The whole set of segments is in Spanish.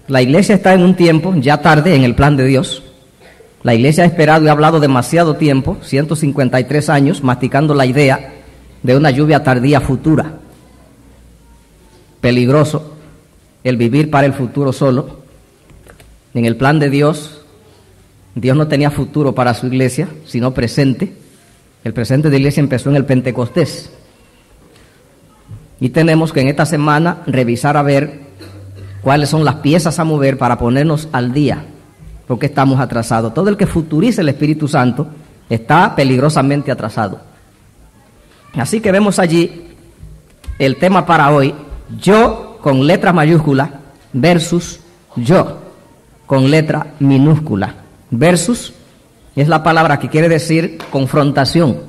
La iglesia está en un tiempo ya tarde en el plan de Dios. La iglesia ha esperado y ha hablado demasiado tiempo, 153 años, masticando la idea de una lluvia tardía futura. Peligroso el vivir para el futuro solo. En el plan de Dios, Dios no tenía futuro para su iglesia, sino presente. El presente de la iglesia empezó en el Pentecostés. Y tenemos que en esta semana revisar a ver cuáles son las piezas a mover para ponernos al día, porque estamos atrasados. Todo el que futurice el Espíritu Santo está peligrosamente atrasado. Así que vemos allí el tema para hoy: yo con letra mayúscula versus yo con letra minúscula. Versus es la palabra que quiere decir confrontación,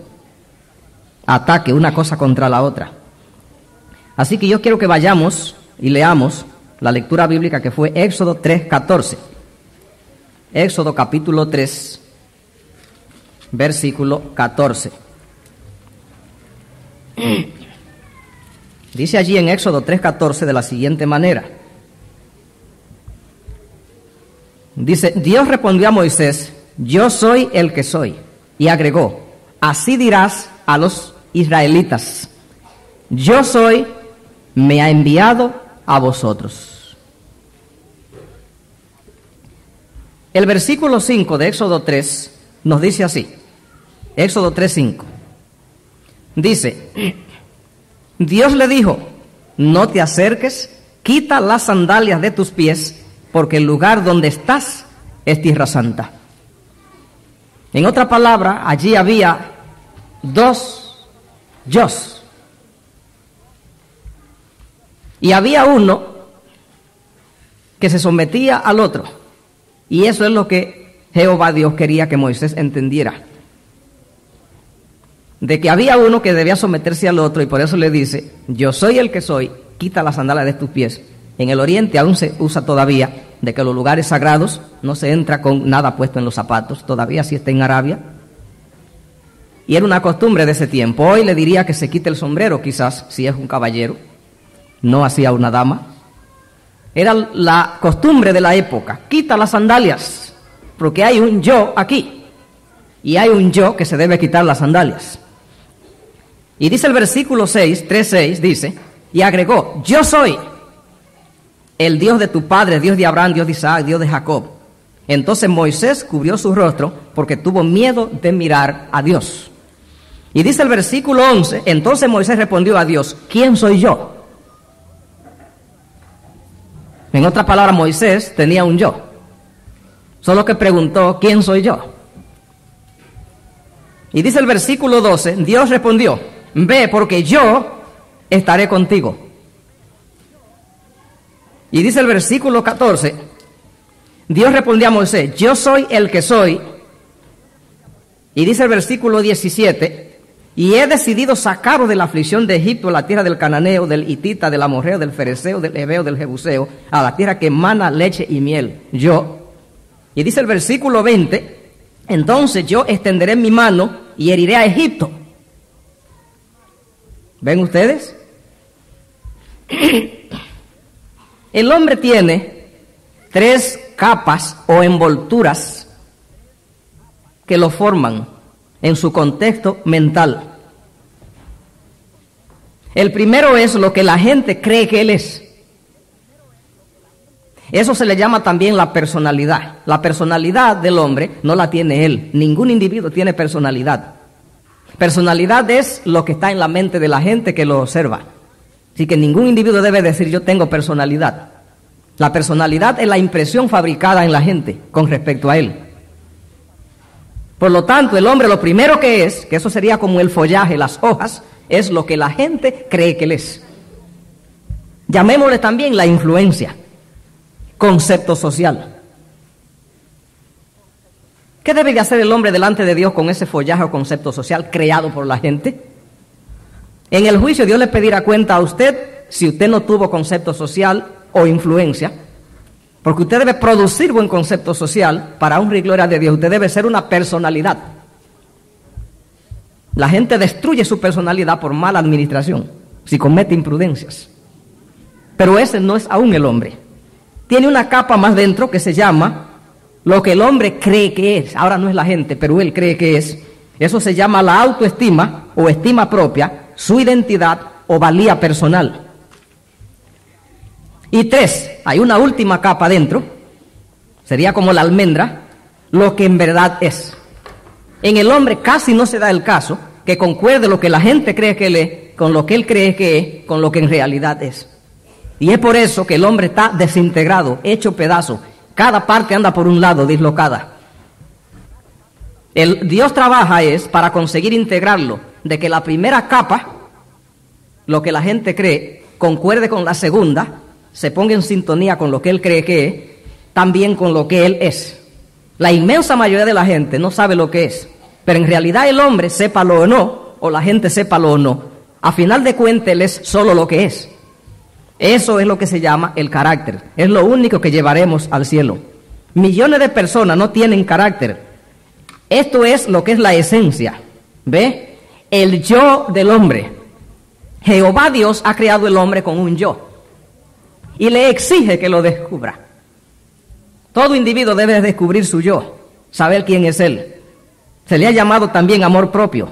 ataque, una cosa contra la otra. Así que yo quiero que vayamos y leamos la lectura bíblica que fue Éxodo 3:14. Éxodo capítulo 3, versículo 14. Dice allí en Éxodo 3:14 de la siguiente manera. Dice: Dios respondió a Moisés: yo soy el que soy. Y agregó: así dirás a los israelitas: yo soy, me ha enviado a vosotros. El versículo 5 de Éxodo 3 nos dice así. Éxodo 3:5. Dice: Dios le dijo: no te acerques, quita las sandalias de tus pies, porque el lugar donde estás es tierra santa. En otra palabra, allí había dos yos. Y había uno que se sometía al otro. Y eso es lo que Jehová Dios quería que Moisés entendiera. De que había uno que debía someterse al otro, y por eso le dice: yo soy el que soy, quita las sandalias de tus pies. En el oriente aún se usa todavía de que los lugares sagrados no se entra con nada puesto en los zapatos, todavía sí está en Arabia. Y era una costumbre de ese tiempo. Hoy le diría que se quite el sombrero, quizás, si es un caballero, no hacía una dama. Era la costumbre de la época: quita las sandalias, porque hay un yo aquí, y hay un yo que se debe quitar las sandalias. Y dice el versículo 3:6, dice: y agregó: yo soy el Dios de tu padre, Dios de Abraham, Dios de Isaac, Dios de Jacob. Entonces Moisés cubrió su rostro porque tuvo miedo de mirar a Dios. Y dice el versículo 11: entonces Moisés respondió a Dios: ¿quién soy yo? En otras palabras, Moisés tenía un yo, solo que preguntó: ¿quién soy yo? Y dice el versículo 12: Dios respondió: ve, porque yo estaré contigo. Y dice el versículo 14: Dios respondió a Moisés: yo soy el que soy. Y dice el versículo 17: y he decidido sacaros de la aflicción de Egipto, la tierra del cananeo, del hitita, del amorreo, del fereceo, del heveo, del jebuseo, a la tierra que emana leche y miel. Yo. Y dice el versículo 20: entonces yo extenderé mi mano y heriré a Egipto. ¿Ven ustedes? El hombre tiene 3 capas o envolturas que lo forman en su contexto mental. El primero es lo que la gente cree que él es. Eso se le llama también la personalidad. La personalidad del hombre no la tiene él. Ningún individuo tiene personalidad. Personalidad es lo que está en la mente de la gente que lo observa. Así que ningún individuo debe decir: yo tengo personalidad. La personalidad es la impresión fabricada en la gente con respecto a él. Por lo tanto, el hombre lo primero que es, que eso sería como el follaje, las hojas, es lo que la gente cree que él es. Llamémosle también la influencia, concepto social. ¿Qué debe de hacer el hombre delante de Dios con ese follaje o concepto social creado por la gente? En el juicio Dios le pedirá cuenta a usted si usted no tuvo concepto social o influencia, porque usted debe producir buen concepto social para honra y gloria de Dios. Usted debe ser una personalidad. La gente destruye su personalidad por mala administración, si comete imprudencias. Pero ese no es aún el hombre. tiene una capa más dentro que se llama lo que el hombre cree que es. Ahora no es la gente, pero él cree que es. Eso se llama la autoestima o estima propia, su identidad o valía personal. Y 3, hay una última capa dentro, sería como la almendra, lo que en verdad es. En el hombre casi no se da el caso que concuerde lo que la gente cree que él es, con lo que él cree que es, con lo que en realidad es. Y es por eso que el hombre está desintegrado, hecho pedazo. Cada parte anda por un lado, dislocada. Dios trabaja es para conseguir integrarlo, de que la primera capa, lo que la gente cree, concuerde con la segunda, se ponga en sintonía con lo que él cree que es, también con lo que él es. La inmensa mayoría de la gente no sabe lo que es, pero en realidad el hombre, sépalo o no, o la gente sépalo o no, a final de cuentas él es solo lo que es. Eso es lo que se llama el carácter. Es lo único que llevaremos al cielo. Millones de personas no tienen carácter. Esto es lo que es la esencia. ¿Ve? El yo del hombre. Jehová Dios ha creado el hombre con un yo y le exige que lo descubra. Todo individuo debe descubrir su yo, saber quién es él. Se le ha llamado también amor propio.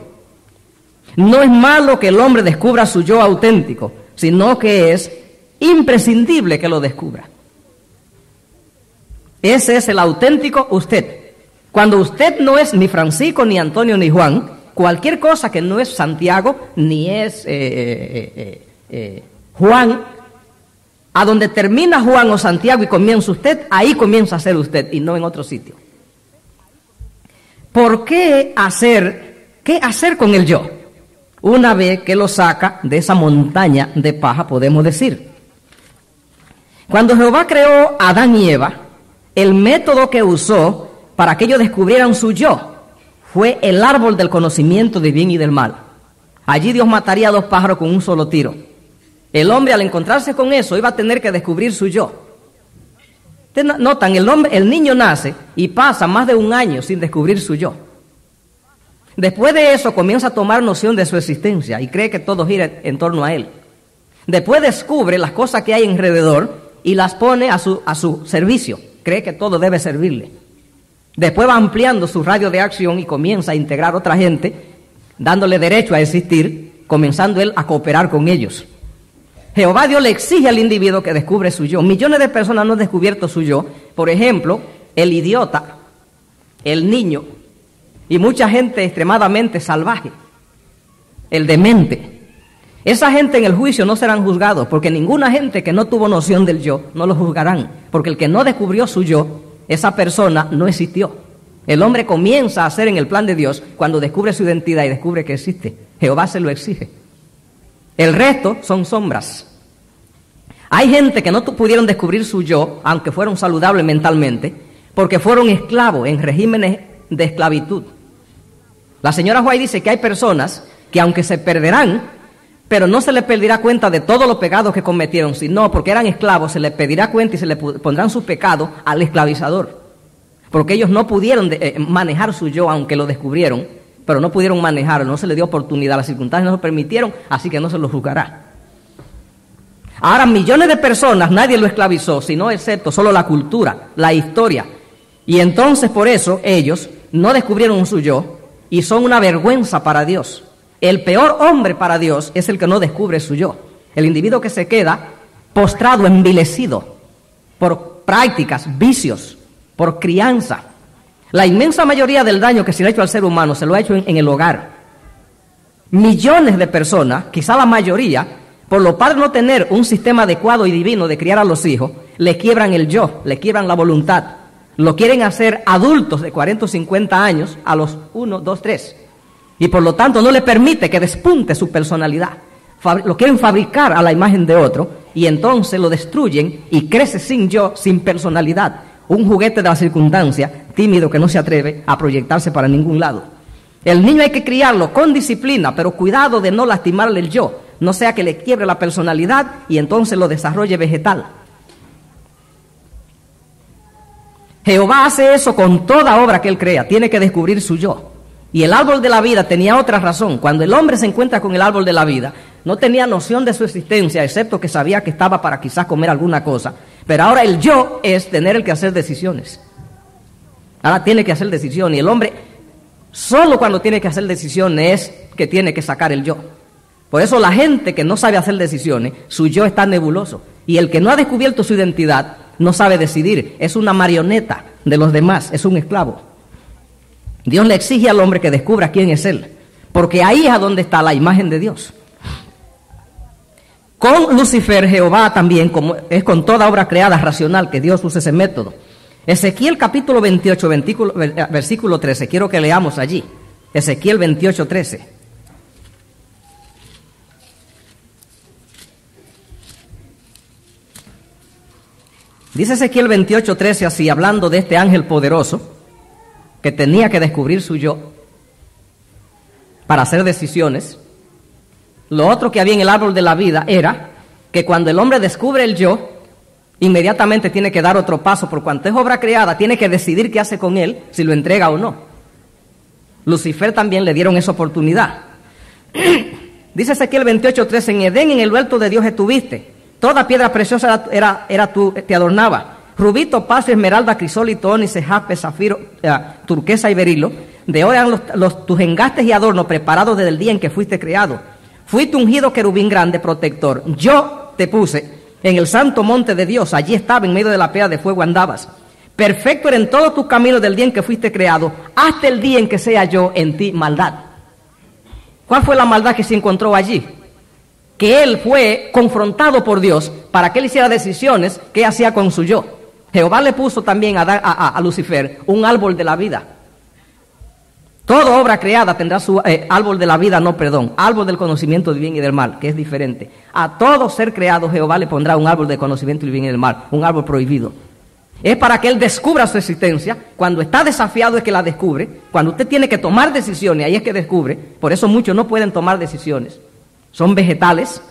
No es malo que el hombre descubra su yo auténtico, sino que es imprescindible que lo descubra. Ese es el auténtico usted. Cuando usted no es ni Francisco, ni Antonio, ni Juan, cualquier cosa que no es Santiago, ni es Juan, a donde termina Juan o Santiago y comienza usted, ahí comienza a ser usted y no en otro sitio. ¿Por qué hacer con el yo? Una vez que lo saca de esa montaña de paja, podemos decir. Cuando Jehová creó a Adán y Eva, el método que usó para que ellos descubrieran su yo fue el árbol del conocimiento del bien y del mal. Allí Dios mataría a 2 pájaros con un solo tiro. El hombre, al encontrarse con eso, iba a tener que descubrir su yo. Ustedes notan, el niño nace y pasa más de 1 año sin descubrir su yo. Después de eso comienza a tomar noción de su existencia y cree que todo gira en torno a él. Después descubre las cosas que hay alrededor y las pone a su servicio. Cree que todo debe servirle. Después va ampliando su radio de acción y comienza a integrar a otra gente, dándole derecho a existir, comenzando él a cooperar con ellos. Jehová Dios le exige al individuo que descubre su yo. Millones de personas no han descubierto su yo. Por ejemplo, el idiota, el niño y mucha gente extremadamente salvaje, el demente. Esa gente en el juicio no serán juzgados, porque ninguna gente que no tuvo noción del yo no lo juzgarán, porque el que no descubrió su yo, esa persona no existió. El hombre comienza a hacer en el plan de Dios cuando descubre su identidad y descubre que existe. Jehová se lo exige. El resto son sombras. Hay gente que no pudieron descubrir su yo, aunque fueron saludables mentalmente, porque fueron esclavos en regímenes de esclavitud. La señora White dice que hay personas que aunque se perderán, pero no se les pedirá cuenta de todos los pecados que cometieron, sino porque eran esclavos, se les pedirá cuenta y se les pondrán su pecado al esclavizador. Porque ellos no pudieron manejar su yo, aunque lo descubrieron, pero no pudieron manejarlo, no se les dio oportunidad, las circunstancias no lo permitieron, así que no se lo juzgará. Ahora, millones de personas, nadie lo esclavizó, sino excepto solo la cultura, la historia. Y entonces por eso ellos no descubrieron su yo y son una vergüenza para Dios. El peor hombre para Dios es el que no descubre su yo. El individuo que se queda postrado, envilecido por prácticas, vicios, por crianza. La inmensa mayoría del daño que se le ha hecho al ser humano se lo ha hecho en el hogar. Millones de personas, quizá la mayoría, por los padres no tener un sistema adecuado y divino de criar a los hijos, le quiebran el yo, le quiebran la voluntad. Lo quieren hacer adultos de 40 o 50 años a los 1, 2, 3. Y por lo tanto no le permite que despunte su personalidad. Lo quieren fabricar a la imagen de otro y entonces lo destruyen y crece sin yo, sin personalidad. Un juguete de la circunstancia, tímido que no se atreve a proyectarse para ningún lado. El niño hay que criarlo con disciplina, pero cuidado de no lastimarle el yo, no sea que le quiebre la personalidad y entonces lo desarrolle vegetal. Jehová hace eso con toda obra que él crea, tiene que descubrir su yo. Y el árbol de la vida tenía otra razón. Cuando el hombre se encuentra con el árbol de la vida, no tenía noción de su existencia, excepto que sabía que estaba para quizás comer alguna cosa. Pero ahora el yo es tener el que hacer decisiones. Ahora tiene que hacer decisiones. Y el hombre, solo cuando tiene que hacer decisiones, es que tiene que sacar el yo. Por eso la gente que no sabe hacer decisiones, su yo está nebuloso. Y el que no ha descubierto su identidad, no sabe decidir. Es una marioneta de los demás, es un esclavo. Dios le exige al hombre que descubra quién es él. Porque ahí es a donde está la imagen de Dios. Con Lucifer, Jehová también, como es con toda obra creada racional, que Dios usa ese método. Ezequiel capítulo 28, versículo 13, quiero que leamos allí. Ezequiel 28, 13. Dice Ezequiel 28, 13 así, hablando de este ángel poderoso, que tenía que descubrir su yo para hacer decisiones. Lo otro que había en el árbol de la vida era que cuando el hombre descubre el yo, inmediatamente tiene que dar otro paso, por cuanto es obra creada, tiene que decidir qué hace con él, si lo entrega o no. Lucifer también le dieron esa oportunidad. Dice Ezequiel 28:13, en Edén, en el huerto de Dios estuviste, toda piedra preciosa te adornaba, rubí, topacio, esmeralda, crisólito, ónice, jaspe, zafiro, turquesa y berilo. De oro eran tus engastes y adornos preparados desde el día en que fuiste creado. Fuiste ungido querubín grande, protector. Yo te puse en el santo monte de Dios. Allí estaba, en medio de la piedra de fuego andabas. Perfecto era en todos tus caminos del día en que fuiste creado, hasta el día en que sea yo en ti maldad. ¿Cuál fue la maldad que se encontró allí? Que él fue confrontado por Dios para que él hiciera decisiones que hacía con su yo. Jehová le puso también a Lucifer un árbol de la vida. Toda obra creada tendrá su árbol de la vida, árbol del conocimiento del bien y del mal, que es diferente. A todo ser creado Jehová le pondrá un árbol del conocimiento del bien y del mal, un árbol prohibido. Es para que él descubra su existencia. Cuando está desafiado es que la descubre. Cuando usted tiene que tomar decisiones, ahí es que descubre. Por eso muchos no pueden tomar decisiones. Son vegetales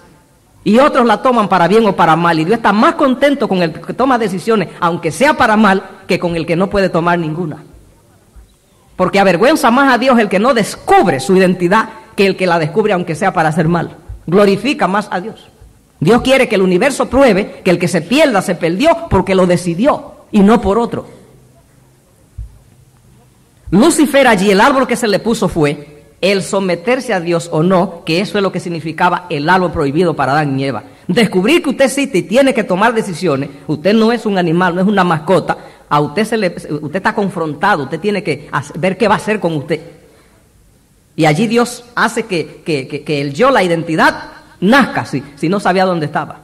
y otros la toman para bien o para mal. Y Dios está más contento con el que toma decisiones, aunque sea para mal, que con el que no puede tomar ninguna. Porque avergüenza más a Dios el que no descubre su identidad que el que la descubre aunque sea para hacer mal. Glorifica más a Dios. Dios quiere que el universo pruebe que el que se pierda se perdió porque lo decidió y no por otro. Lucifer allí, el árbol que se le puso fue el someterse a Dios o no, que eso es lo que significaba el árbol prohibido para Adán y Eva. Descubrir que usted existe y tiene que tomar decisiones. Usted no es un animal, no es una mascota. A usted usted está confrontado, usted tiene que ver qué va a hacer con usted. Y allí Dios hace que el yo, la identidad, nazca si no sabía dónde estaba.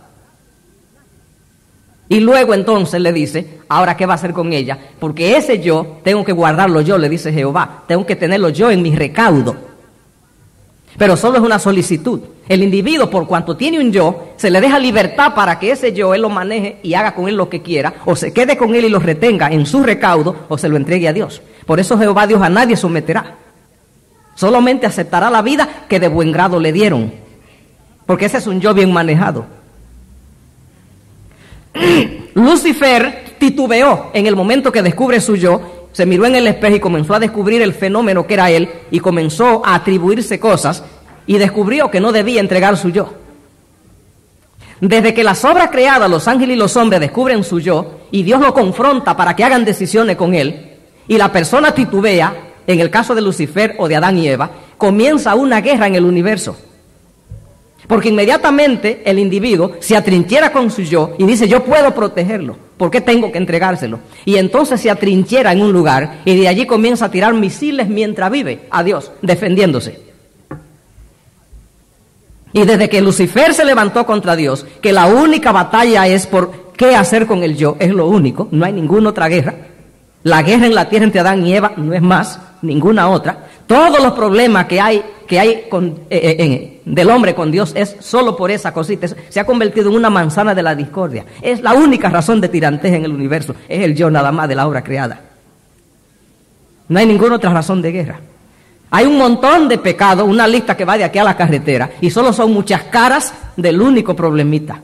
Y luego entonces le dice, ahora qué va a hacer con ella, porque ese yo tengo que guardarlo yo, le dice Jehová, tengo que tenerlo yo en mi recaudo. Pero solo es una solicitud. El individuo, por cuanto tiene un yo, se le deja libertad para que ese yo él lo maneje y haga con él lo que quiera, o se quede con él y lo retenga en su recaudo, o se lo entregue a Dios. Por eso Jehová Dios a nadie someterá. Solamente aceptará la vida que de buen grado le dieron, porque ese es un yo bien manejado. Lucifer titubeó en el momento que descubre su yo, se miró en el espejo y comenzó a descubrir el fenómeno que era él y comenzó a atribuirse cosas y descubrió que no debía entregar su yo. Desde que las obras creadas, los ángeles y los hombres descubren su yo y Dios lo confronta para que hagan decisiones con él y la persona titubea, en el caso de Lucifer o de Adán y Eva, comienza una guerra en el universo. Porque inmediatamente el individuo se atrinchera con su yo y dice, yo puedo protegerlo, ¿por qué tengo que entregárselo? Y entonces se atrinchera en un lugar y de allí comienza a tirar misiles mientras vive a Dios, defendiéndose. Y desde que Lucifer se levantó contra Dios, que la única batalla es por qué hacer con el yo, es lo único, no hay ninguna otra guerra. La guerra en la tierra entre Adán y Eva no es más, ninguna otra. Todos los problemas que hay del hombre con Dios es solo por esa cosita. Se ha convertido en una manzana de la discordia. Es la única razón de tirantez en el universo. Es el yo nada más de la obra creada. No hay ninguna otra razón de guerra. Hay un montón de pecados, una lista que va de aquí a la carretera, y solo son muchas caras del único problemita.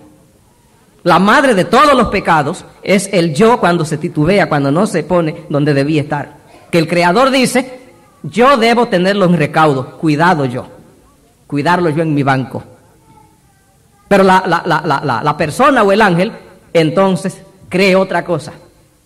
La madre de todos los pecados es el yo cuando se titubea, cuando no se pone donde debía estar. Que el Creador dice, yo debo tenerlo en recaudo, cuidarlo yo en mi banco. Pero la persona o el ángel entonces cree otra cosa.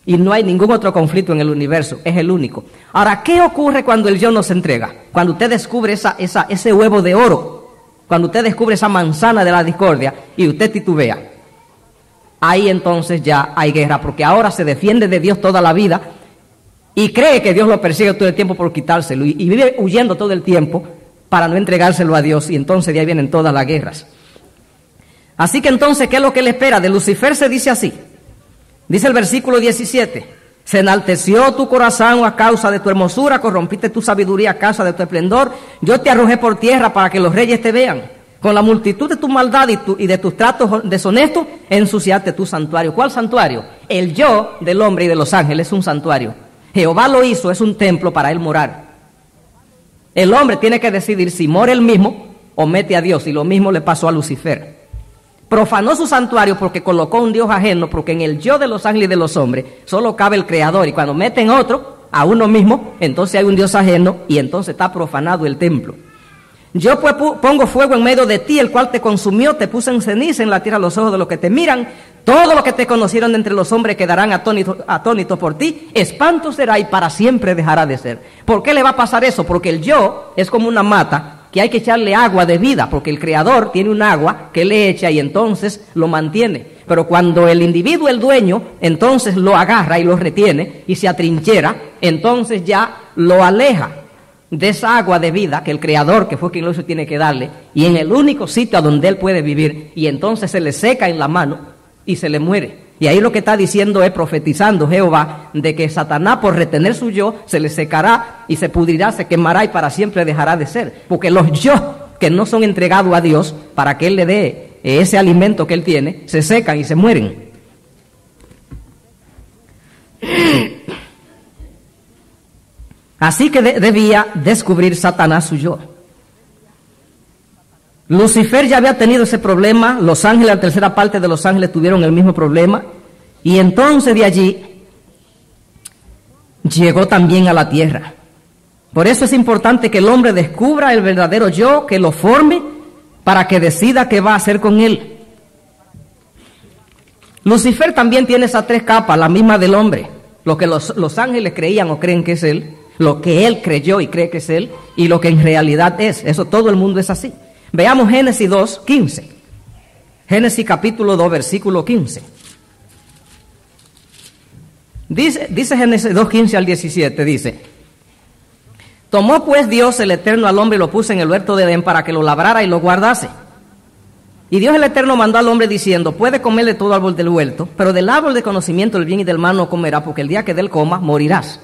Y no hay ningún otro conflicto en el universo, es el único. Ahora, ¿qué ocurre cuando el yo no se entrega? Cuando usted descubre ese huevo de oro, cuando usted descubre esa manzana de la discordia y usted titubea. Ahí entonces ya hay guerra, porque ahora se defiende de Dios toda la vida y cree que Dios lo persigue todo el tiempo por quitárselo y vive huyendo todo el tiempo para no entregárselo a Dios, y entonces de ahí vienen todas las guerras. Así que entonces, ¿qué es lo que le espera? De Lucifer se dice así. Dice el versículo 17, se enalteció tu corazón a causa de tu hermosura, corrompiste tu sabiduría a causa de tu esplendor, yo te arrojé por tierra para que los reyes te vean. Con la multitud de tu maldad y de tus tratos deshonestos, ensuciaste tu santuario. ¿Cuál santuario? El yo del hombre y de los ángeles es un santuario. Jehová lo hizo, es un templo para él morar. El hombre tiene que decidir si mora él mismo o mete a Dios, y lo mismo le pasó a Lucifer. Profanó su santuario porque colocó un Dios ajeno, porque en el yo de los ángeles y de los hombres solo cabe el Creador, y cuando meten otro, a uno mismo, entonces hay un Dios ajeno y entonces está profanado el templo. Yo pues pongo fuego en medio de ti, el cual te consumió, te puse en ceniza en la tierra a los ojos de los que te miran. Todos los que te conocieron de entre los hombres quedarán atónitos por ti. Espanto será y para siempre dejará de ser. ¿Por qué le va a pasar eso? Porque el yo es como una mata que hay que echarle agua de vida, porque el Creador tiene un agua que le echa y entonces lo mantiene. Pero cuando el individuo, el dueño, entonces lo agarra y lo retiene y se atrinchera, entonces ya lo aleja de esa agua de vida que el Creador, que fue quien lo hizo, tiene que darle, y en el único sitio a donde él puede vivir, y entonces se le seca en la mano y se le muere. Y ahí lo que está diciendo es, profetizando Jehová, de que Satanás, por retener su yo, se le secará y se pudrirá, se quemará y para siempre dejará de ser. Porque los yo que no son entregados a Dios para que él le dé ese alimento que él tiene, se secan y se mueren. Así que debía descubrir Satanás su yo. Lucifer ya había tenido ese problema, los ángeles, la tercera parte de los ángeles tuvieron el mismo problema, y entonces de allí llegó también a la tierra. Por eso es importante que el hombre descubra el verdadero yo, que lo forme, para que decida qué va a hacer con él. Lucifer también tiene esas tres capas, la misma del hombre, lo que los ángeles creían o creen que es él, lo que él creyó y cree que es él, y lo que en realidad es. Eso todo el mundo es así. Veamos Génesis 2, 15. Génesis capítulo 2, versículo 15. Dice Génesis 2, 15 al 17, dice: tomó pues Dios el Eterno al hombre y lo puso en el huerto de Edén para que lo labrara y lo guardase. Y Dios el Eterno mandó al hombre diciendo: puede comer de todo árbol del huerto, pero del árbol de conocimiento del bien y del mal no comerá, porque el día que de él coma, morirás.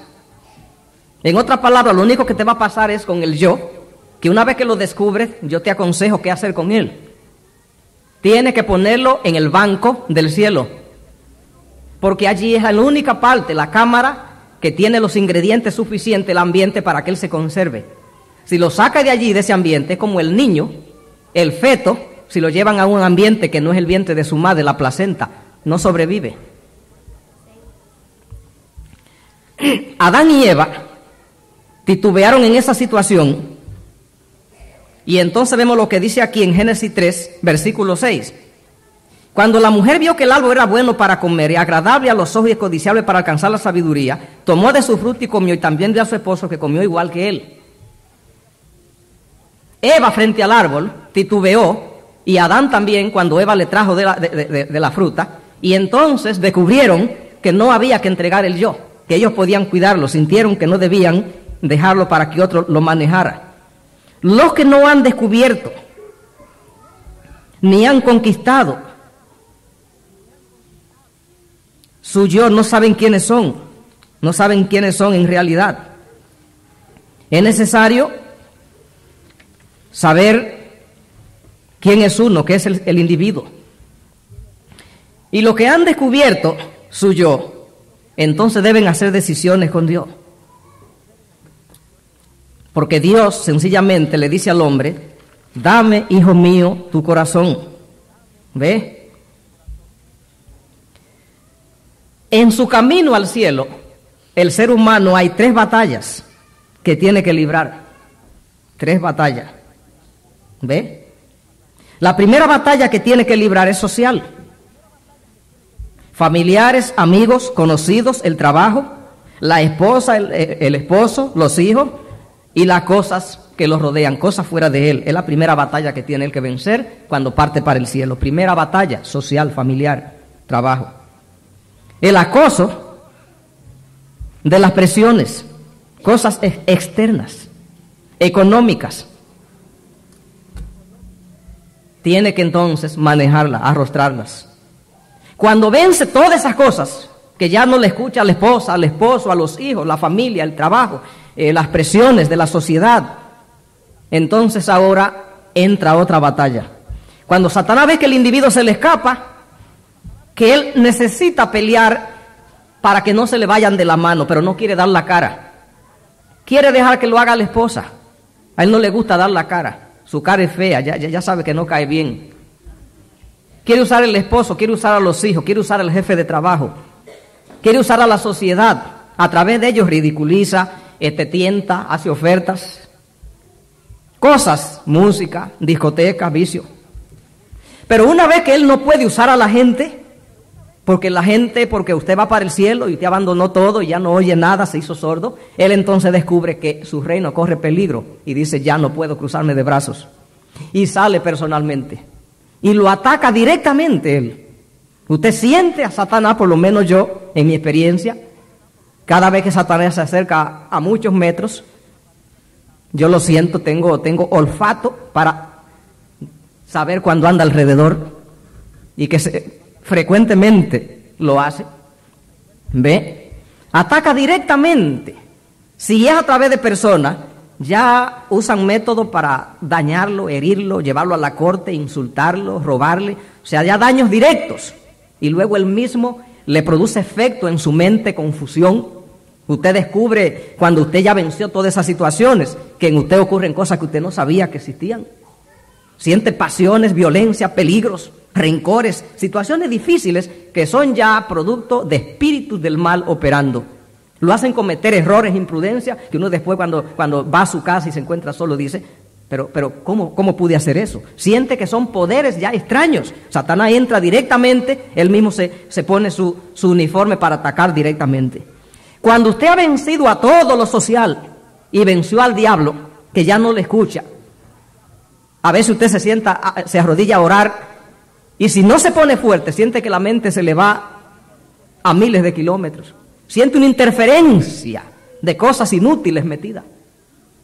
En otras palabras, lo único que te va a pasar es con el yo, que una vez que lo descubres, yo te aconsejo qué hacer con él. Tienes que ponerlo en el banco del cielo, porque allí es la única parte, la cámara, que tiene los ingredientes suficientes, el ambiente, para que él se conserve. Si lo saca de allí, de ese ambiente, es como el niño, el feto, si lo llevan a un ambiente que no es el vientre de su madre, la placenta, no sobrevive. Adán y Eva titubearon en esa situación, y entonces vemos lo que dice aquí en Génesis 3, versículo 6. Cuando la mujer vio que el árbol era bueno para comer y agradable a los ojos y codiciable para alcanzar la sabiduría, tomó de su fruto y comió, y también dio a su esposo, que comió igual que él. Eva frente al árbol titubeó, y Adán también, cuando Eva le trajo de la fruta, y entonces descubrieron que no había que entregar el yo, que ellos podían cuidarlo, sintieron que no debían dejarlo para que otro lo manejara. Los que no han descubierto ni han conquistado su yo no saben quiénes son, no saben quiénes son en realidad. Es necesario saber quién es uno, que es el individuo. Y los que han descubierto su yo, entonces deben hacer decisiones con Dios. Porque Dios sencillamente le dice al hombre: dame, hijo mío, tu corazón. ¿Ve? En su camino al cielo, el ser humano hay 3 batallas que tiene que librar. 3 batallas. ¿Ve? La primera batalla que tiene que librar es social. familiares, amigos, conocidos, el trabajo, la esposa, el esposo, los hijos y las cosas que los rodean, cosas fuera de él. Es la primera batalla que tiene él que vencer cuando parte para el cielo. Primera batalla social, familiar, trabajo. El acoso de las presiones, cosas externas, económicas. Tiene que entonces manejarlas, arrostrarlas. Cuando vence todas esas cosas, que ya no le escucha a la esposa, al esposo, a los hijos, la familia, el trabajo, las presiones de la sociedad, entonces ahora entra otra batalla. Cuando Satanás ve que el individuo se le escapa, que él necesita pelear para que no se le vayan de la mano, pero no quiere dar la cara. Quiere dejar que lo haga la esposa. A él no le gusta dar la cara. Su cara es fea, ya sabe que no cae bien. Quiere usar el esposo, quiere usar a los hijos, quiere usar al jefe de trabajo. Quiere usar a la sociedad. A través de ellos ridiculiza, tienta, hace ofertas. Cosas, música, discoteca, vicio. Pero una vez que él no puede usar a la gente, porque usted va para el cielo y te abandonó todo y ya no oye nada, se hizo sordo, él entonces descubre que su reino corre peligro y dice, ya no puedo cruzarme de brazos. Y sale personalmente y lo ataca directamente él. Usted siente a Satanás, por lo menos yo, en mi experiencia, cada vez que Satanás se acerca a muchos metros, yo lo siento, tengo olfato para saber cuándo anda alrededor y que frecuentemente lo hace. ¿Ve? Ataca directamente. Si es a través de personas, ya usan métodos para dañarlo, herirlo, llevarlo a la corte, insultarlo, robarle. O sea, ya daños directos. Y luego él mismo le produce efecto en su mente, confusión. Usted descubre, cuando usted ya venció todas esas situaciones, que en usted ocurren cosas que usted no sabía que existían. Siente pasiones, violencia, peligros, rencores, situaciones difíciles que son ya producto de espíritus del mal operando. Lo hacen cometer errores, imprudencia, que uno después cuando va a su casa y se encuentra solo dice, pero ¿cómo pude hacer eso? Siente que son poderes ya extraños. Satanás entra directamente, él mismo se pone su uniforme para atacar directamente. Cuando usted ha vencido a todo lo social y venció al diablo, que ya no le escucha, a veces usted se arrodilla a orar y si no se pone fuerte, siente que la mente se le va a miles de kilómetros. Siente una interferencia de cosas inútiles metidas.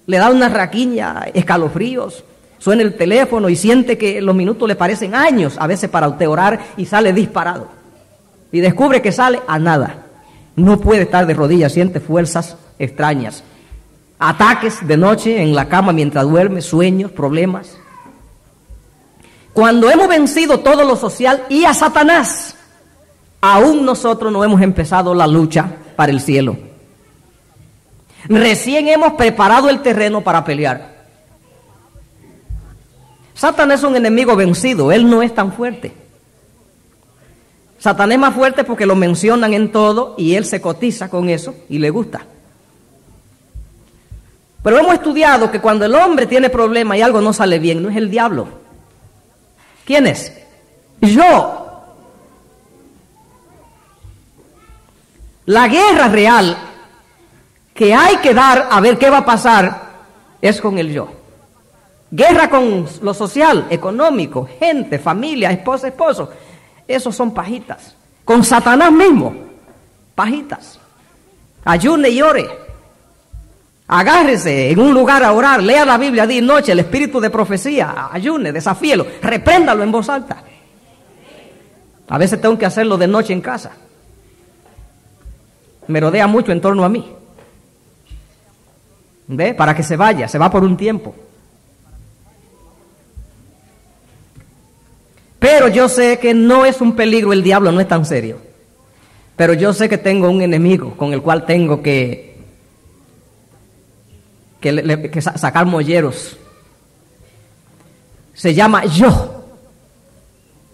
Le da una raquiña, escalofríos, suena el teléfono y siente que los minutos le parecen años a veces para usted orar y sale disparado. Y descubre que sale a nada. No puede estar de rodillas, siente fuerzas extrañas. Ataques de noche en la cama mientras duerme, sueños, problemas. Cuando hemos vencido todo lo social y a Satanás, aún nosotros no hemos empezado la lucha para el cielo. Recién hemos preparado el terreno para pelear. Satanás es un enemigo vencido, él no es tan fuerte. Satanás es más fuerte porque lo mencionan en todo y él se cotiza con eso y le gusta. Pero hemos estudiado que cuando el hombre tiene problemas y algo no sale bien, no es el diablo. ¿Quién es? Yo. La guerra real que hay que dar a ver qué va a pasar es con el yo. Guerra con lo social, económico, gente, familia, esposa, esposo. Esos son pajitas. Con Satanás mismo, pajitas. Ayune y ore. Agárrese en un lugar a orar, lea la Biblia día y noche, el espíritu de profecía, ayune, desafíelo, repréndalo en voz alta. A veces tengo que hacerlo de noche en casa. Me rodea mucho en torno a mí. ¿Ve? Para que se va por un tiempo. Pero yo sé que no es un peligro, el diablo no es tan serio. Pero yo sé que tengo un enemigo con el cual tengo que sacar molleros. Se llama yo,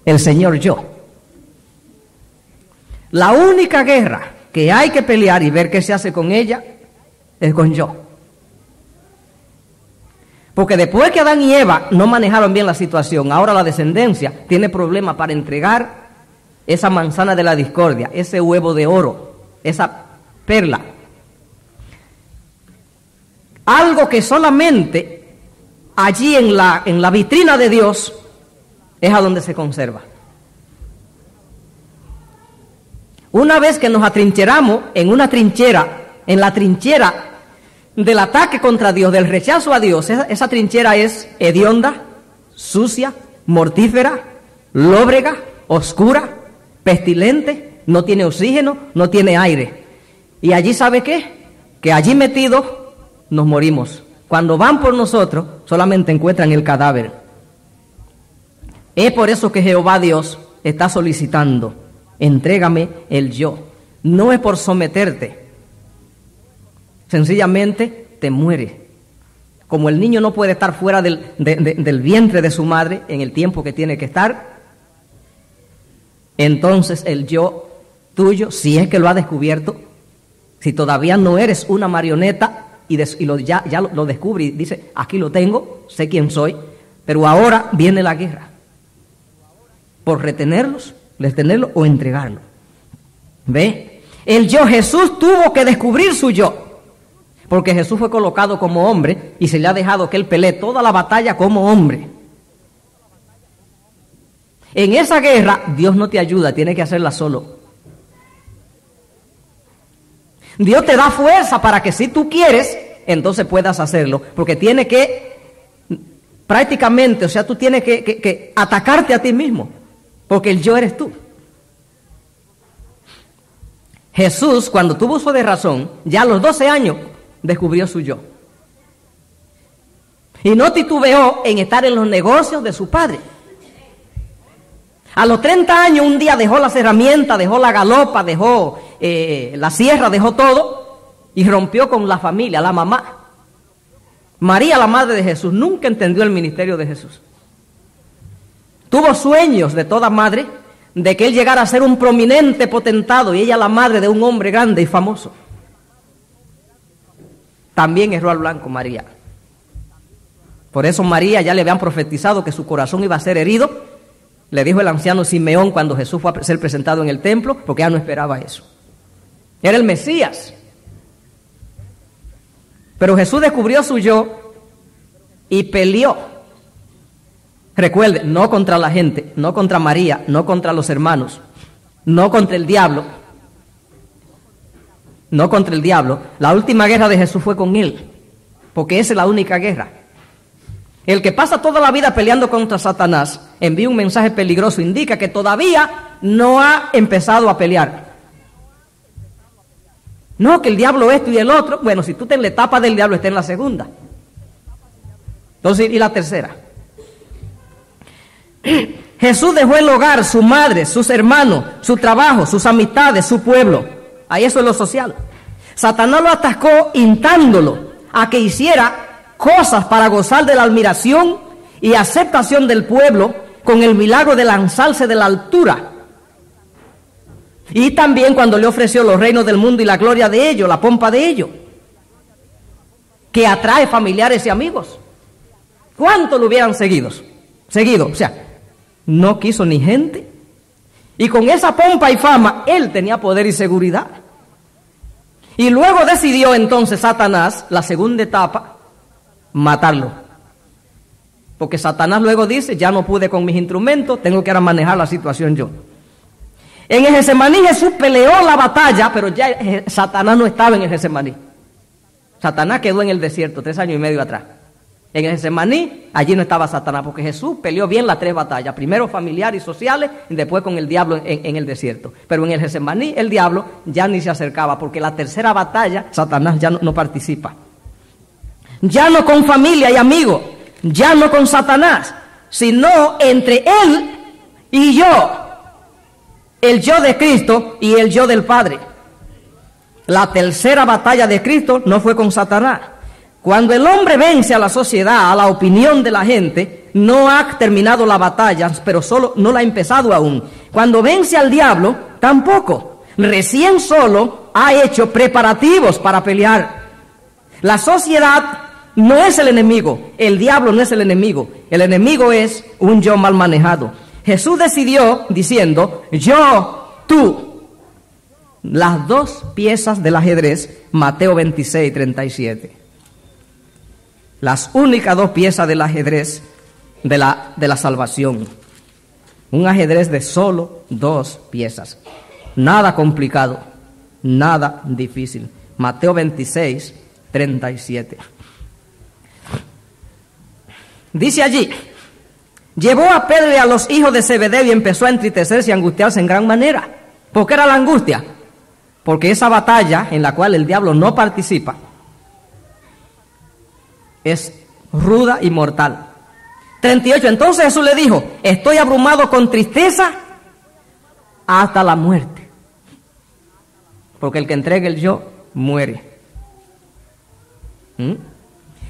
el Señor yo. La única guerra que hay que pelear y ver qué se hace con ella es con yo. Porque después que Adán y Eva no manejaron bien la situación, ahora la descendencia tiene problemas para entregar esa manzana de la discordia, ese huevo de oro, esa perla. Algo que solamente allí en la vitrina de Dios es a donde se conserva. Una vez que nos atrincheramos en una trinchera, en la trinchera del ataque contra Dios, del rechazo a Dios, esa trinchera es hedionda, sucia, mortífera, lóbrega, oscura, pestilente, no tiene oxígeno, no tiene aire. Y allí, ¿sabe qué? Que allí metidos nos morimos. Cuando van por nosotros, solamente encuentran el cadáver. Es por eso que Jehová Dios está solicitando: entrégame el yo. No es por someterte. Sencillamente te muere. Como el niño no puede estar fuera del vientre de su madre en el tiempo que tiene que estar, entonces el yo tuyo, si es que lo ha descubierto, si todavía no eres una marioneta ya lo descubre y dice: aquí lo tengo, sé quién soy, pero ahora viene la guerra por retenerlo o entregarlo. ¿Ve? El yo, Jesús tuvo que descubrir su yo, porque Jesús fue colocado como hombre y se le ha dejado que él pelee toda la batalla como hombre. En esa guerra Dios no te ayuda, tienes que hacerla solo. Dios te da fuerza para que si tú quieres, entonces puedas hacerlo, porque tiene que prácticamente, o sea, tú tienes que atacarte a ti mismo, porque el yo eres tú. Jesús, cuando tuvo uso de razón, ya a los 12 años, descubrió su yo. Y no titubeó en estar en los negocios de su padre. A los 30 años, un día dejó las herramientas, dejó la galopa, dejó la sierra, dejó todo y rompió con la familia, la mamá. María, la madre de Jesús, nunca entendió el ministerio de Jesús. Tuvo sueños de toda madre de que él llegara a ser un prominente potentado y ella la madre de un hombre grande y famoso. También erró al blanco María. Por eso María ya le habían profetizado que su corazón iba a ser herido. Le dijo el anciano Simeón cuando Jesús fue a ser presentado en el templo, porque ya no esperaba eso. Era el Mesías. Pero Jesús descubrió su yo y peleó. Recuerde, no contra la gente, no contra María, no contra los hermanos, no contra el diablo. No contra el diablo. La última guerra de Jesús fue con él, porque esa es la única guerra. El que pasa toda la vida peleando contra Satanás, envía un mensaje peligroso, indica que todavía no ha empezado a pelear. No, que el diablo esto y el otro. Bueno, si tú estás en la etapa del diablo, está en la segunda. Entonces, ¿y la tercera? Jesús dejó el hogar, su madre, sus hermanos, su trabajo, sus amistades, su pueblo. Ahí eso es lo social. Satanás lo atacó instándolo a que hiciera cosas para gozar de la admiración y aceptación del pueblo con el milagro de lanzarse de la altura. Y también cuando le ofreció los reinos del mundo y la gloria de ellos, la pompa de ellos, que atrae familiares y amigos. ¿Cuántos lo hubieran seguido? O sea, no quiso ni gente. Y con esa pompa y fama, él tenía poder y seguridad. Y luego decidió entonces Satanás, la segunda etapa, matarlo. Porque Satanás luego dice: ya no pude con mis instrumentos, tengo que ahora manejar la situación yo. En el Getsemaní Jesús peleó la batalla, pero ya Satanás no estaba en el Getsemaní. Satanás quedó en el desierto 3 años y medio atrás. En el Getsemaní, allí no estaba Satanás, porque Jesús peleó bien las 3 batallas, primero familiares y sociales, y después con el diablo en el desierto. Pero en el Getsemaní el diablo ya ni se acercaba, porque la tercera batalla Satanás ya no participa. Ya no con familia y amigos, ya no con Satanás, sino entre él y yo, el yo de Cristo y el yo del Padre. La tercera batalla de Cristo no fue con Satanás. Cuando el hombre vence a la sociedad, a la opinión de la gente, no ha terminado la batalla, pero solo no la ha empezado aún. Cuando vence al diablo, tampoco. Recién solo ha hecho preparativos para pelear. La sociedad no es el enemigo, el diablo no es el enemigo es un yo mal manejado. Jesús decidió diciendo, yo, tú, las dos piezas del ajedrez, Mateo 26, 37. Las únicas dos piezas del ajedrez de la salvación. Un ajedrez de solo dos piezas. Nada complicado, nada difícil. Mateo 26, 37. Dice allí, llevó a Pedro y a los hijos de Zebedeo y empezó a entristecerse y angustiarse en gran manera. ¿Por qué era la angustia? Porque esa batalla en la cual el diablo no participa es ruda y mortal. 38. Entonces Jesús le dijo, estoy abrumado con tristeza hasta la muerte. Porque el que entregue el yo, muere.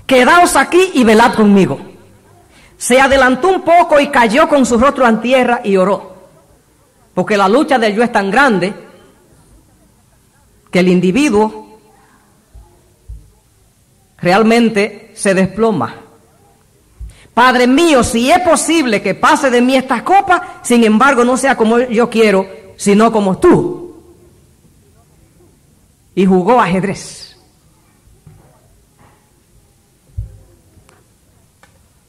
Quedaos aquí y velad conmigo. Se adelantó un poco y cayó con su rostro en tierra y oró. Porque la lucha del yo es tan grande que el individuo realmente se desploma. Padre mío, si es posible que pase de mí esta copa, sin embargo no sea como yo quiero, sino como tú. Y jugó ajedrez.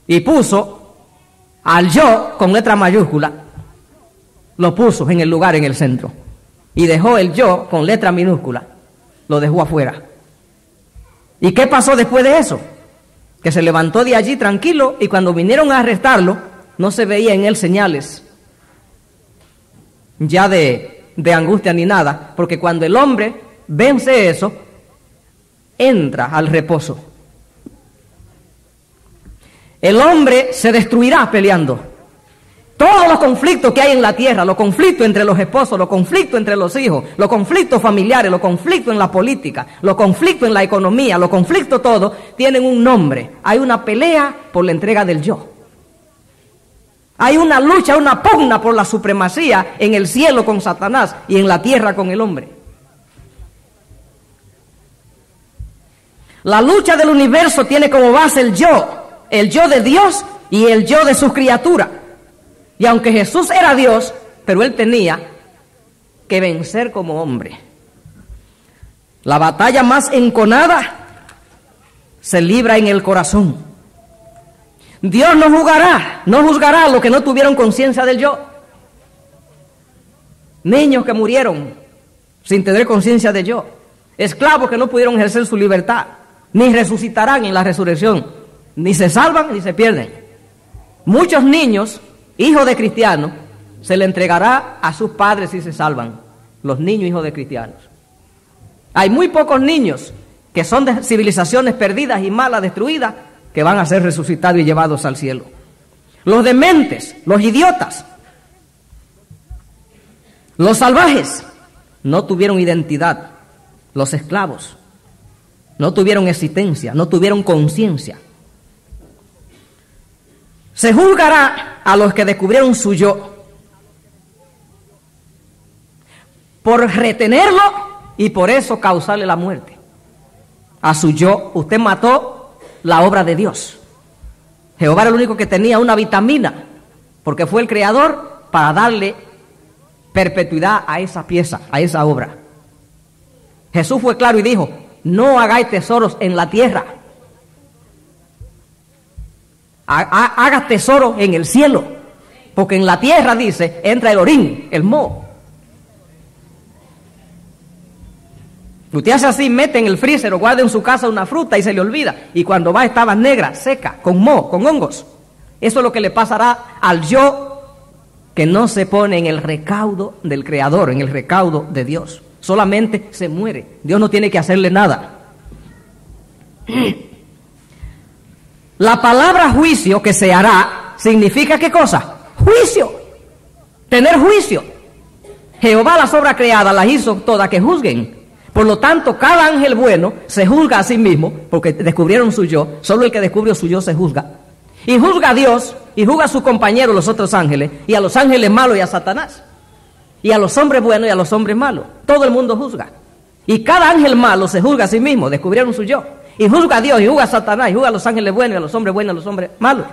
Y puso al yo con letra mayúscula, lo puso en el lugar, en el centro. Y dejó el yo con letra minúscula, lo dejó afuera. ¿Y qué pasó después de eso? Que se levantó de allí tranquilo y cuando vinieron a arrestarlo, no se veía en él señales ya de angustia ni nada, porque cuando el hombre vence eso, entra al reposo. El hombre se destruirá peleando. Todos los conflictos que hay en la tierra, los conflictos entre los esposos, los conflictos entre los hijos, los conflictos familiares, los conflictos en la política, los conflictos en la economía, los conflictos todos, tienen un nombre. Hay una pelea por la entrega del yo. Hay una lucha, una pugna por la supremacía en el cielo con Satanás y en la tierra con el hombre. La lucha del universo tiene como base el yo de Dios y el yo de sus criaturas. Y aunque Jesús era Dios, pero él tenía que vencer como hombre. La batalla más enconada se libra en el corazón. Dios no juzgará a los que no tuvieron conciencia del yo. Niños que murieron sin tener conciencia de yo. Esclavos que no pudieron ejercer su libertad, ni resucitarán en la resurrección. Ni se salvan ni se pierden. Muchos niños, hijos de cristianos, se le entregará a sus padres si se salvan. Los niños hijos de cristianos. Hay muy pocos niños que son de civilizaciones perdidas y malas, destruidas, que van a ser resucitados y llevados al cielo. Los dementes, los idiotas, los salvajes, no tuvieron identidad. Los esclavos no tuvieron existencia, no tuvieron conciencia. Se juzgará a los que descubrieron su yo por retenerlo y por eso causarle la muerte. A su yo, usted mató la obra de Dios. Jehová era el único que tenía una vitamina, porque fue el creador para darle perpetuidad a esa pieza, a esa obra. Jesús fue claro y dijo, no hagáis tesoros en la tierra. Haga tesoro en el cielo, porque en la tierra, dice, entra el orín, el moho. Usted hace así, mete en el freezer o guarda en su casa una fruta y se le olvida, y cuando va estaba negra, seca, con moho, con hongos. Eso es lo que le pasará al yo que no se pone en el recaudo del Creador, en el recaudo de Dios. Solamente se muere. Dios no tiene que hacerle nada. La palabra juicio que se hará significa ¿qué cosa? Juicio. Tener juicio. Jehová las obras creadas las hizo todas que juzguen. Por lo tanto, cada ángel bueno se juzga a sí mismo porque descubrieron su yo. Solo el que descubrió su yo se juzga. Y juzga a Dios y juzga a sus compañeros, los otros ángeles, y a los ángeles malos y a Satanás. Y a los hombres buenos y a los hombres malos. Todo el mundo juzga. Y cada ángel malo se juzga a sí mismo. Descubrieron su yo. Y juzga a Dios, y juzga a Satanás, y juzga a los ángeles buenos, y a los hombres buenos, y a los hombres malos.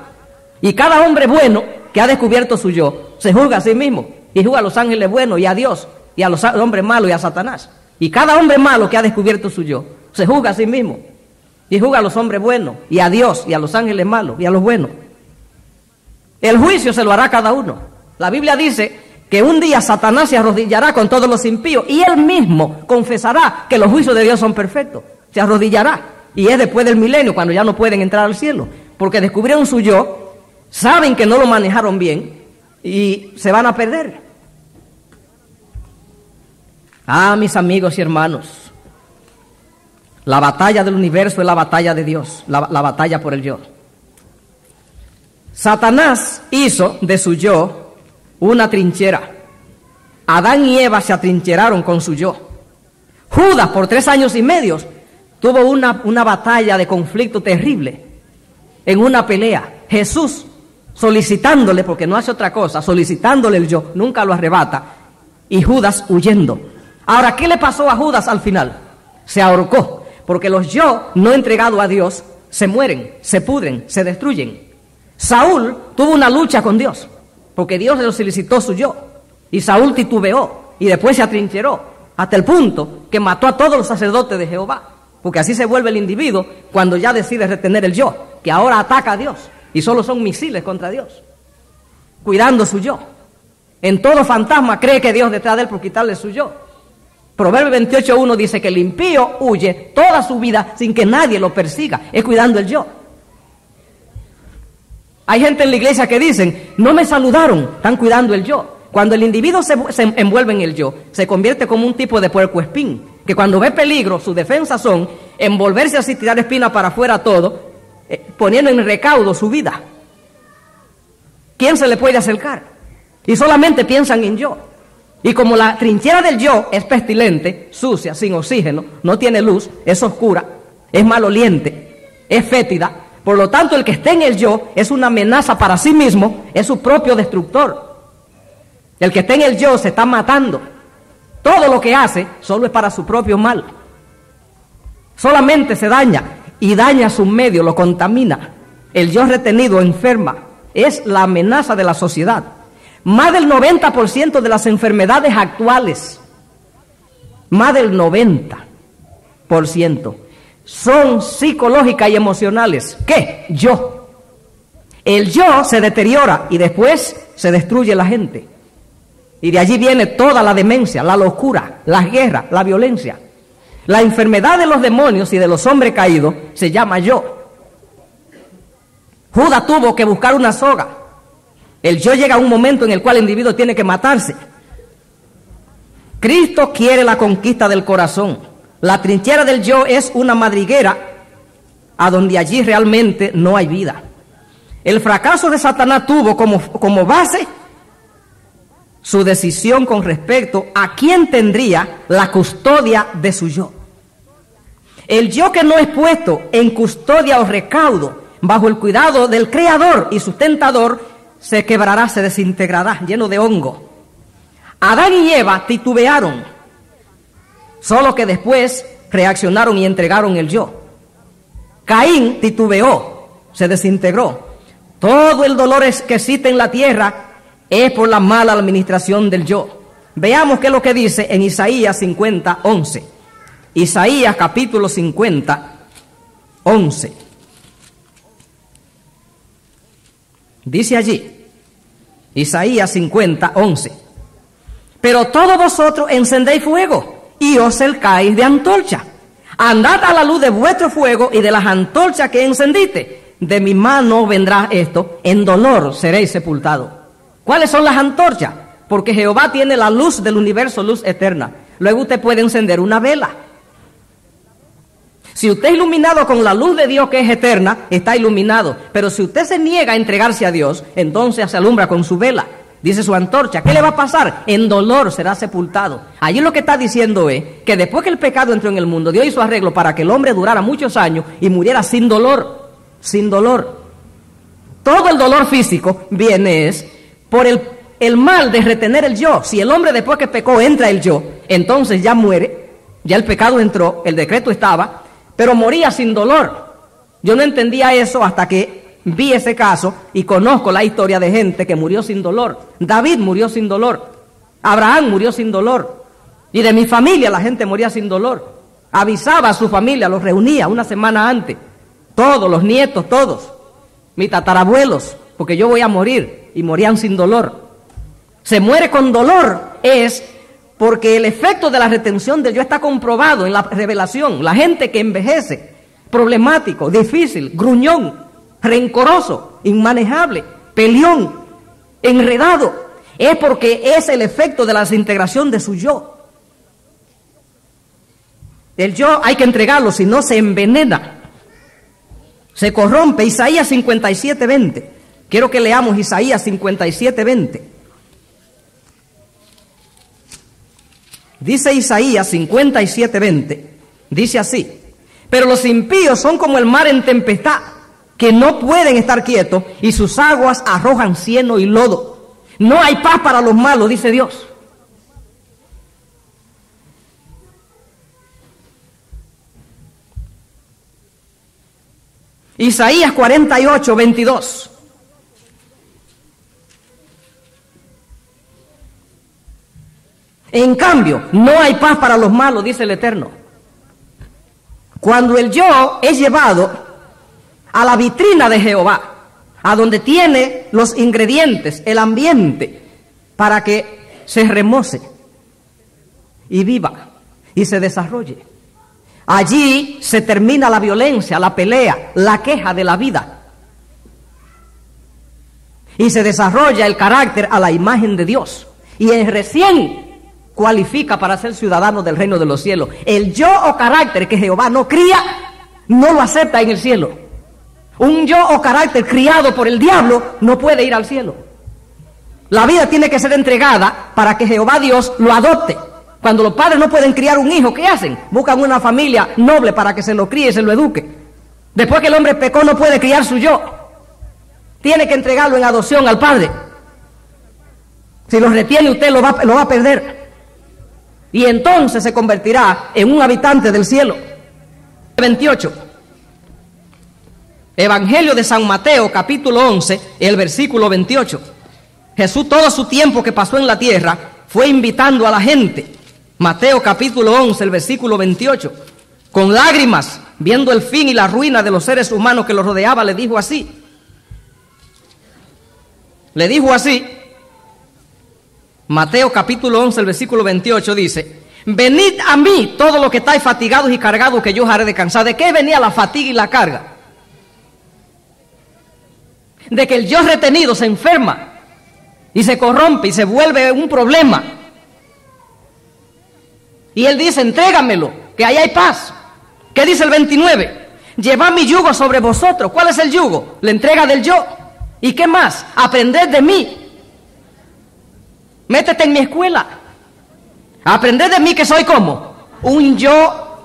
Y cada hombre bueno que ha descubierto su yo se juzga a sí mismo y juzga a los ángeles buenos y a Dios y a los hombres malos y a Satanás. Y cada hombre malo que ha descubierto su yo se juzga a sí mismo y juzga a los hombres buenos y a Dios y a los ángeles malos y a los buenos. El juicio se lo hará cada uno. La Biblia dice que un día Satanás se arrodillará con todos los impíos y él mismo confesará que los juicios de Dios son perfectos. Se arrodillará, y es después del milenio, cuando ya no pueden entrar al cielo, porque descubrieron su yo, saben que no lo manejaron bien y se van a perder. Ah, mis amigos y hermanos, la batalla del universo es la batalla de Dios, la batalla por el yo. Satanás hizo de su yo una trinchera. Adán y Eva se atrincheraron con su yo. Judas, por 3 años y medio, tuvo una batalla de conflicto terrible, en una pelea. Jesús solicitándole, porque no hace otra cosa, solicitándole el yo, nunca lo arrebata, y Judas huyendo. Ahora, ¿qué le pasó a Judas al final? Se ahorcó, porque los yo no entregados a Dios se mueren, se pudren, se destruyen. Saúl tuvo una lucha con Dios, porque Dios le solicitó su yo, y Saúl titubeó, y después se atrincheró, hasta el punto que mató a todos los sacerdotes de Jehová, porque así se vuelve el individuo cuando ya decide retener el yo, que ahora ataca a Dios, y solo son misiles contra Dios, cuidando su yo. En todo fantasma cree que Dios detrás de él por quitarle su yo. Proverbio 28:1 dice que el impío huye toda su vida sin que nadie lo persiga, es cuidando el yo. Hay gente en la iglesia que dicen, no me saludaron, están cuidando el yo. Cuando el individuo se envuelve en el yo, se convierte como un tipo de puercoespín, que cuando ve peligro, sus defensas son envolverse así, tirar espinas para afuera todo, poniendo en recaudo su vida. ¿Quién se le puede acercar? Y solamente piensan en yo. Y como la trinchera del yo es pestilente, sucia, sin oxígeno, no tiene luz, es oscura, es maloliente, es fétida, por lo tanto el que esté en el yo es una amenaza para sí mismo, es su propio destructor. El que esté en el yo se está matando. Todo lo que hace solo es para su propio mal. Solamente se daña y daña su medio, lo contamina. El yo retenido enferma. Es la amenaza de la sociedad. Más del 90% de las enfermedades actuales, más del 90%, son psicológicas y emocionales. ¿Qué? Yo. El yo se deteriora y después se destruye la gente. Y de allí viene toda la demencia, la locura, las guerras, la violencia. La enfermedad de los demonios y de los hombres caídos se llama yo. Judas tuvo que buscar una soga. El yo llega a un momento en el cual el individuo tiene que matarse. Cristo quiere la conquista del corazón. La trinchera del yo es una madriguera a donde allí realmente no hay vida. El fracaso de Satanás tuvo como base su decisión con respecto a quién tendría la custodia de su yo. El yo que no es puesto en custodia o recaudo bajo el cuidado del Creador y sustentador se quebrará, se desintegrará, lleno de hongo. Adán y Eva titubearon, solo que después reaccionaron y entregaron el yo. Caín titubeó, se desintegró. Todo el dolor que existe en la tierra es por la mala administración del yo. Veamos qué es lo que dice en Isaías 50:11. Isaías capítulo 50:11. Dice allí, Isaías 50:11. Pero todos vosotros encendéis fuego y os cercáis de antorcha. Andad a la luz de vuestro fuego y de las antorchas que encendiste. De mi mano vendrá esto, en dolor seréis sepultados. ¿Cuáles son las antorchas? Porque Jehová tiene la luz del universo, luz eterna. Luego usted puede encender una vela. Si usted es iluminado con la luz de Dios que es eterna, está iluminado. Pero si usted se niega a entregarse a Dios, entonces se alumbra con su vela. Dice su antorcha. ¿Qué le va a pasar? En dolor será sepultado. Allí lo que está diciendo es que después que el pecado entró en el mundo, Dios hizo arreglo para que el hombre durara muchos años y muriera sin dolor. Sin dolor. Todo el dolor físico viene por el mal de retener el yo. Si el hombre después que pecó entra el yo, entonces ya muere, ya el pecado entró, el decreto estaba, pero moría sin dolor. Yo no entendía eso hasta que vi ese caso y conozco la historia de gente que murió sin dolor. David murió sin dolor. Abraham murió sin dolor. Y de mi familia la gente moría sin dolor. Avisaba a su familia, los reunía una semana antes. Todos, los nietos, todos. Mis tatarabuelos, porque yo voy a morir. Y morían sin dolor. Se muere con dolor es porque el efecto de la retención del yo está comprobado en la revelación. La gente que envejece, problemático, difícil, gruñón, rencoroso, inmanejable, peleón, enredado, es porque es el efecto de la desintegración de su yo. El yo hay que entregarlo, si no se envenena, se corrompe. Isaías 57:20. Quiero que leamos Isaías 57:20. Dice Isaías 57:20, dice así: pero los impíos son como el mar en tempestad, que no pueden estar quietos, y sus aguas arrojan cieno y lodo. No hay paz para los malos, dice Dios. Isaías 48:22. En cambio, no hay paz para los malos, dice el Eterno. Cuando el yo es llevado a la vitrina de Jehová, a donde tiene los ingredientes, el ambiente, para que se remoce y viva y se desarrolle. Allí se termina la violencia, la pelea, la queja de la vida. Y se desarrolla el carácter a la imagen de Dios. Y el recién cualifica para ser ciudadano del reino de los cielos. El yo o carácter que Jehová no cría, no lo acepta en el cielo. Un yo o carácter criado por el diablo no puede ir al cielo. La vida tiene que ser entregada para que Jehová Dios lo adopte. Cuando los padres no pueden criar un hijo, ¿qué hacen? Buscan una familia noble para que se lo críe y se lo eduque. Después que el hombre pecó, no puede criar su yo. Tiene que entregarlo en adopción al padre. Si lo retiene, usted lo va a perder. Y entonces se convertirá en un habitante del cielo. 28. Evangelio de San Mateo, capítulo 11, el versículo 28. Jesús todo su tiempo que pasó en la tierra fue invitando a la gente. Mateo capítulo 11, el versículo 28. Con lágrimas, viendo el fin y la ruina de los seres humanos que lo rodeaba, le dijo así. Le dijo así. Mateo capítulo 11, el versículo 28 dice: venid a mí todos los que estáis fatigados y cargados, que yo os haré descansar. ¿De qué venía la fatiga y la carga? De que el yo retenido se enferma y se corrompe y se vuelve un problema. Y él dice: entrégamelo, que ahí hay paz. ¿Qué dice el 29? Llevad mi yugo sobre vosotros. ¿Cuál es el yugo? La entrega del yo. ¿Y qué más? Aprended de mí. Métete en mi escuela. Aprended de mí que soy como un yo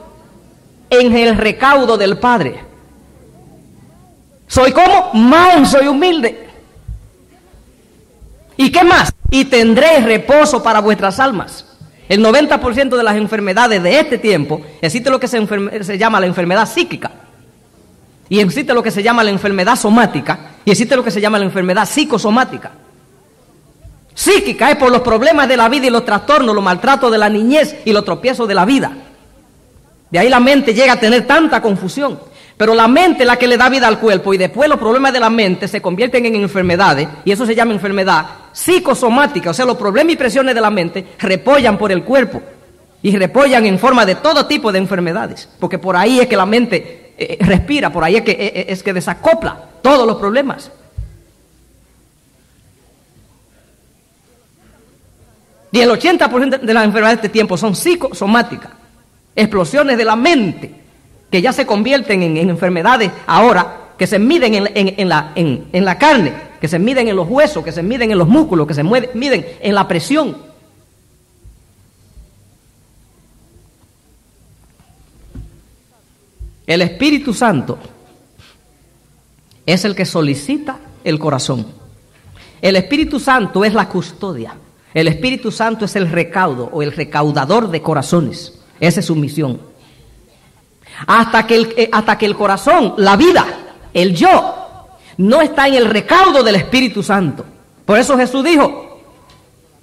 en el recaudo del Padre. Soy como manso y humilde. ¿Y qué más? Y tendréis reposo para vuestras almas. El 90% de las enfermedades de este tiempo, existe lo que se llama la enfermedad psíquica, y existe lo que se llama la enfermedad somática, y existe lo que se llama la enfermedad psicosomática. Psíquica es por los problemas de la vida y los trastornos, los maltratos de la niñez y los tropiezos de la vida. De ahí la mente llega a tener tanta confusión. Pero la mente es la que le da vida al cuerpo, y después los problemas de la mente se convierten en enfermedades, y eso se llama enfermedad psicosomática. O sea, los problemas y presiones de la mente repollan por el cuerpo y repollan en forma de todo tipo de enfermedades, porque por ahí es que la mente respira, por ahí es que desacopla todos los problemas. Y el 80% de las enfermedades de este tiempo son psicosomáticas, explosiones de la mente, que ya se convierten en enfermedades ahora, que se miden en la carne, que se miden en los huesos, que se miden en los músculos, que se miden en la presión. El Espíritu Santo es el que solicita el corazón. El Espíritu Santo es la custodia. El Espíritu Santo es el recaudo o el recaudador de corazones. Esa es su misión. Hasta que el corazón, la vida, el yo, no está en el recaudo del Espíritu Santo. Por eso Jesús dijo: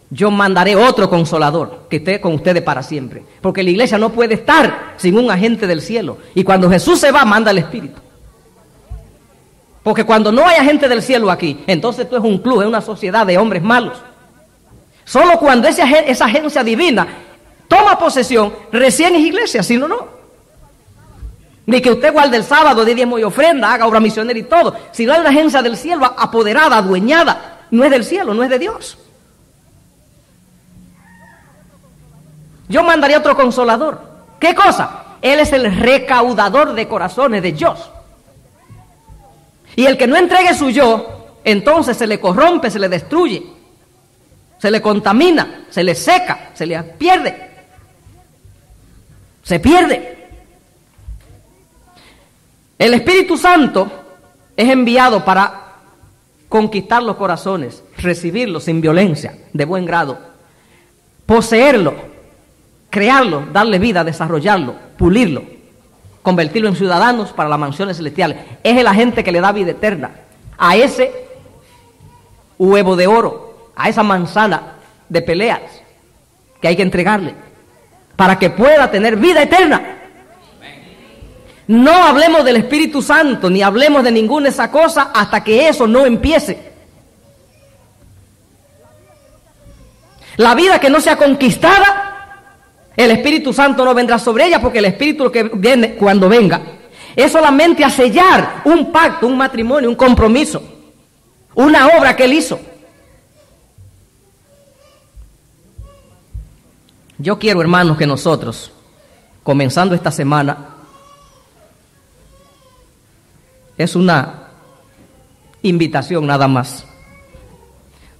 yo mandaré otro consolador que esté con ustedes para siempre. Porque la iglesia no puede estar sin un agente del cielo. Y cuando Jesús se va, manda el Espíritu. Porque cuando no hay agente del cielo aquí, entonces esto es un club, es una sociedad de hombres malos. Solo cuando esa agencia divina toma posesión, recién es iglesia, si no, no. Ni que usted guarde el sábado de diezmo y ofrenda, haga obra misionera y todo. Si no hay una agencia del cielo apoderada, adueñada, no es del cielo, no es de Dios. Yo mandaría otro consolador. ¿Qué cosa? Él es el recaudador de corazones de Dios. Y el que no entregue su yo, entonces se le corrompe, se le destruye, se le contamina, se le seca, se le pierde. Se pierde. El Espíritu Santo es enviado para conquistar los corazones, recibirlos sin violencia, de buen grado, poseerlo, crearlo, darle vida, desarrollarlo, pulirlo, convertirlo en ciudadanos para las mansiones celestiales. Es el agente que le da vida eterna a ese huevo de oro, a esa manzana de peleas que hay que entregarle para que pueda tener vida eterna. No hablemos del Espíritu Santo, ni hablemos de ninguna de esas cosas hasta que eso no empiece. La vida que no sea conquistada, el Espíritu Santo no vendrá sobre ella, porque el Espíritu que viene cuando venga es solamente a sellar un pacto, un matrimonio, un compromiso, una obra que Él hizo. Yo quiero, hermanos, que nosotros, comenzando esta semana, es una invitación nada más,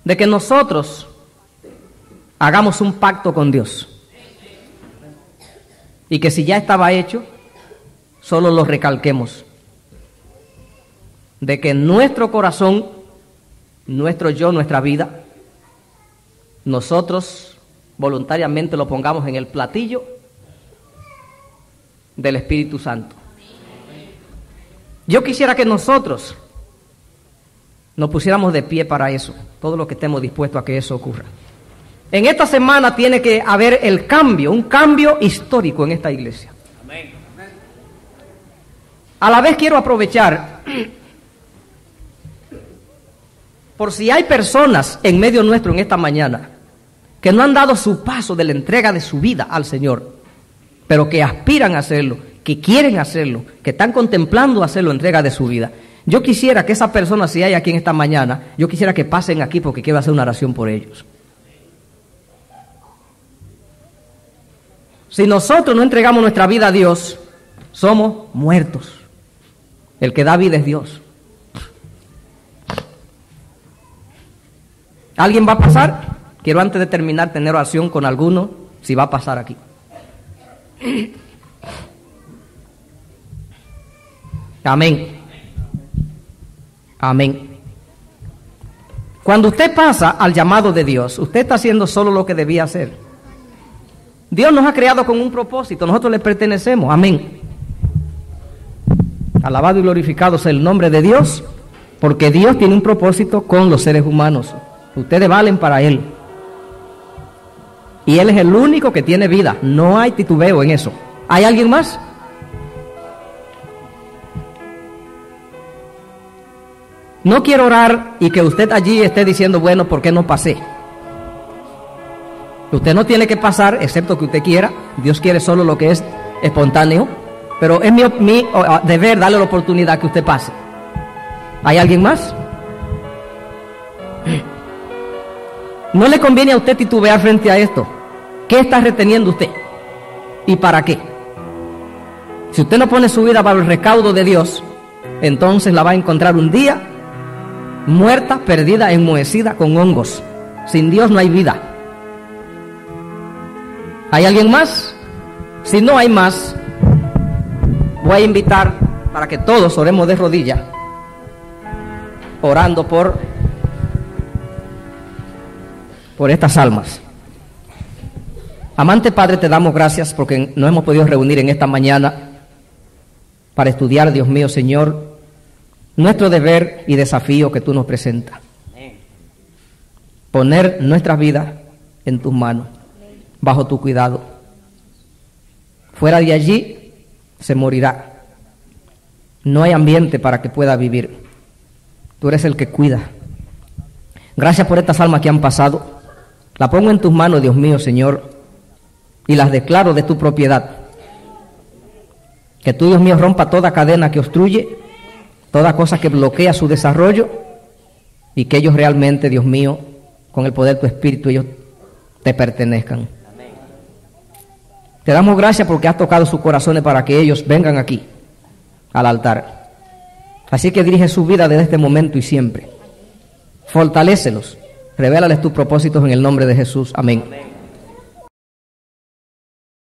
de que nosotros hagamos un pacto con Dios. Y que si ya estaba hecho, solo lo recalquemos. De que nuestro corazón, nuestro yo, nuestra vida, nosotros voluntariamente lo pongamos en el platillo del Espíritu Santo. Yo quisiera que nosotros nos pusiéramos de pie para eso, todos los que estemos dispuestos a que eso ocurra. En esta semana tiene que haber el cambio, un cambio histórico en esta iglesia. Amén. A la vez quiero aprovechar, por si hay personas en medio nuestro en esta mañana que no han dado su paso de la entrega de su vida al Señor, pero que aspiran a hacerlo, que quieren hacerlo, que están contemplando hacerlo, entrega de su vida. Yo quisiera que esas personas, si hay aquí en esta mañana, yo quisiera que pasen aquí porque quiero hacer una oración por ellos. Si nosotros no entregamos nuestra vida a Dios, somos muertos. El que da vida es Dios. ¿Alguien va a pasar? Quiero antes de terminar tener oración con alguno, si va a pasar aquí. Amén. Amén. Cuando usted pasa al llamado de Dios, usted está haciendo solo lo que debía hacer. Dios nos ha creado con un propósito, nosotros le pertenecemos. Amén. Alabado y glorificado sea el nombre de Dios, porque Dios tiene un propósito con los seres humanos. Ustedes valen para Él. Y Él es el único que tiene vida. No hay titubeo en eso. ¿Hay alguien más? No quiero orar y que usted allí esté diciendo, bueno, ¿por qué no pasé? Usted no tiene que pasar, excepto que usted quiera. Dios quiere solo lo que es espontáneo. Pero es mi deber darle la oportunidad que usted pase. ¿Hay alguien más? No le conviene a usted titubear frente a esto. ¿Qué está reteniendo usted? ¿Y para qué? Si usted no pone su vida para el recaudo de Dios, entonces la va a encontrar un día muerta, perdida, enmohecida, con hongos. Sin Dios no hay vida. ¿Hay alguien más? Si no hay más, voy a invitar para que todos oremos de rodillas, orando por estas almas. Amante Padre, te damos gracias porque nos hemos podido reunir en esta mañana para estudiar, Dios mío, Señor, nuestro deber y desafío que tú nos presentas. Poner nuestras vidas en tus manos, bajo tu cuidado. Fuera de allí se morirá. No hay ambiente para que pueda vivir. Tú eres el que cuida. Gracias por estas almas que han pasado. La pongo en tus manos, Dios mío, Señor, y las declaro de tu propiedad. Que tú, Dios mío, rompa toda cadena que obstruye, toda cosa que bloquea su desarrollo, y que ellos realmente, Dios mío, con el poder de tu Espíritu, ellos te pertenezcan. Te damos gracias porque has tocado sus corazones para que ellos vengan aquí, al altar. Así que dirige su vida desde este momento y siempre. Fortalécelos, revélales tus propósitos en el nombre de Jesús. Amén.